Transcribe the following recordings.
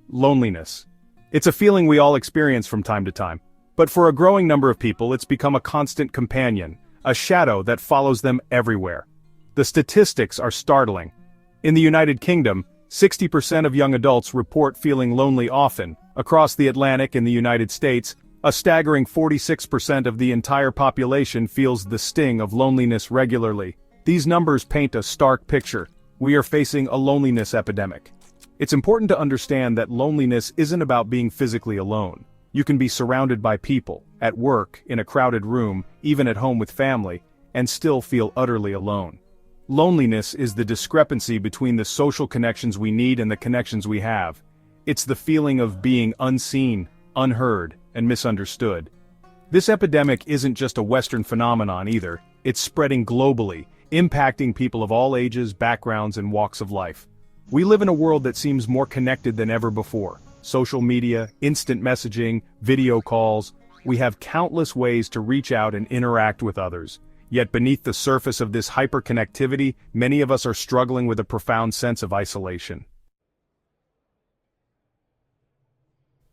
Loneliness. It's a feeling we all experience from time to time. But for a growing number of people, it's become a constant companion, a shadow that follows them everywhere. The statistics are startling. In the United Kingdom, 60% of young adults report feeling lonely often. Across the Atlantic in the United States, a staggering 46% of the entire population feels the sting of loneliness regularly. These numbers paint a stark picture. We are facing a loneliness epidemic. It's important to understand that loneliness isn't about being physically alone. You can be surrounded by people, at work, in a crowded room, even at home with family, and still feel utterly alone. Loneliness is the discrepancy between the social connections we need and the connections we have. It's the feeling of being unseen, unheard, and misunderstood. This epidemic isn't just a Western phenomenon either. It's spreading globally, impacting people of all ages, backgrounds, and walks of life. We live in a world that seems more connected than ever before. Social media, instant messaging, video calls. We have countless ways to reach out and interact with others. Yet beneath the surface of this hyperconnectivity, many of us are struggling with a profound sense of isolation.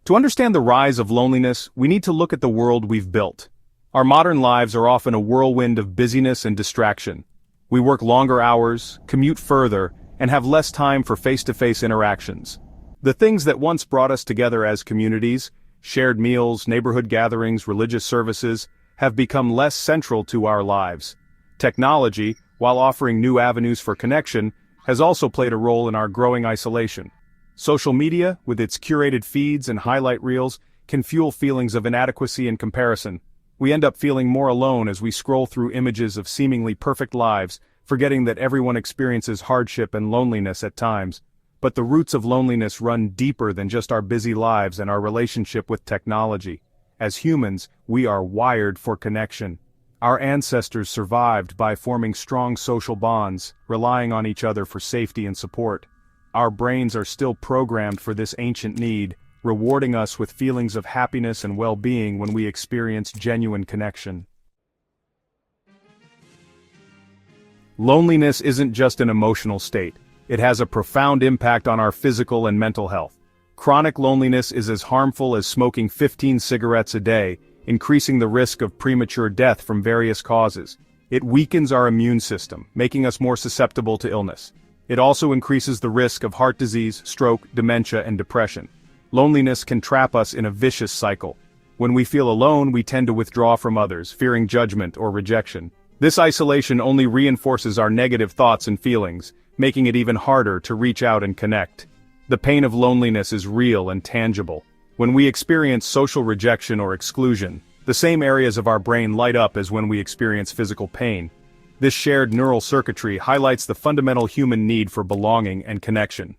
To understand the rise of loneliness, we need to look at the world we've built. Our modern lives are often a whirlwind of busyness and distraction. We work longer hours, commute further, and have less time for face-to-face interactions. The things that once brought us together as communities, shared meals, neighborhood gatherings, religious services, have become less central to our lives. Technology, while offering new avenues for connection, has also played a role in our growing isolation. Social media, with its curated feeds and highlight reels, can fuel feelings of inadequacy and comparison. We end up feeling more alone as we scroll through images of seemingly perfect lives, forgetting that everyone experiences hardship and loneliness at times. But the roots of loneliness run deeper than just our busy lives and our relationship with technology. As humans, we are wired for connection. Our ancestors survived by forming strong social bonds, relying on each other for safety and support. Our brains are still programmed for this ancient need, rewarding us with feelings of happiness and well-being when we experience genuine connection. Loneliness isn't just an emotional state. It has a profound impact on our physical and mental health. Chronic loneliness is as harmful as smoking 15 cigarettes a day, increasing the risk of premature death from various causes. It weakens our immune system, making us more susceptible to illness. It also increases the risk of heart disease, stroke, dementia, and depression. Loneliness can trap us in a vicious cycle. When we feel alone, we tend to withdraw from others, fearing judgment or rejection. This isolation only reinforces our negative thoughts and feelings, making it even harder to reach out and connect. The pain of loneliness is real and tangible. When we experience social rejection or exclusion, the same areas of our brain light up as when we experience physical pain. This shared neural circuitry highlights the fundamental human need for belonging and connection.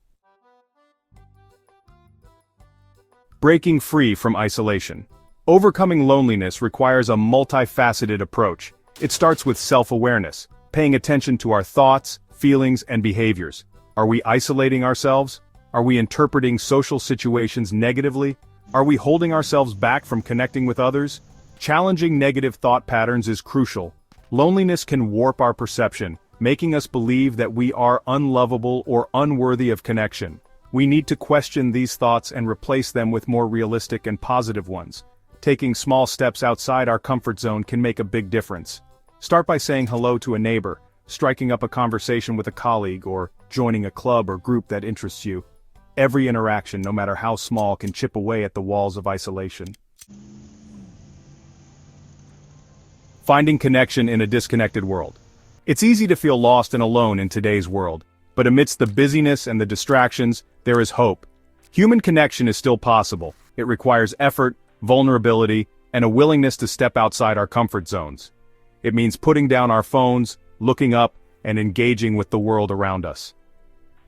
Breaking free from isolation. Overcoming loneliness requires a multifaceted approach. It starts with self-awareness, paying attention to our thoughts, feelings, and behaviors. Are we isolating ourselves? Are we interpreting social situations negatively? Are we holding ourselves back from connecting with others? Challenging negative thought patterns is crucial. Loneliness can warp our perception, making us believe that we are unlovable or unworthy of connection. We need to question these thoughts and replace them with more realistic and positive ones. Taking small steps outside our comfort zone can make a big difference. Start by saying hello to a neighbor, striking up a conversation with a colleague, or joining a club or group that interests you. Every interaction, no matter how small, can chip away at the walls of isolation. Finding connection in a disconnected world. It's easy to feel lost and alone in today's world, but amidst the busyness and the distractions, there is hope. Human connection is still possible. It requires effort, vulnerability, and a willingness to step outside our comfort zones. It means putting down our phones, looking up, and engaging with the world around us.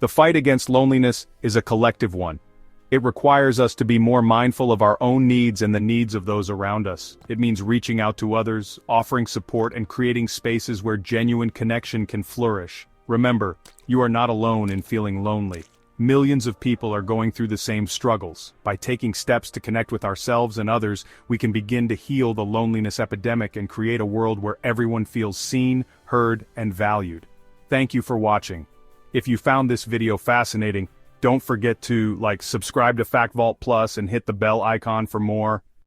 The fight against loneliness is a collective one. It requires us to be more mindful of our own needs and the needs of those around us. It means reaching out to others, offering support, and creating spaces where genuine connection can flourish. Remember, you are not alone in feeling lonely. Millions of people are going through the same struggles. By taking steps to connect with ourselves and others, we can begin to heal the loneliness epidemic and create a world where everyone feels seen, heard, and valued. Thank you for watching. If you found this video fascinating, Don't forget to, subscribe to Fact Vault Plus and hit the bell icon for more.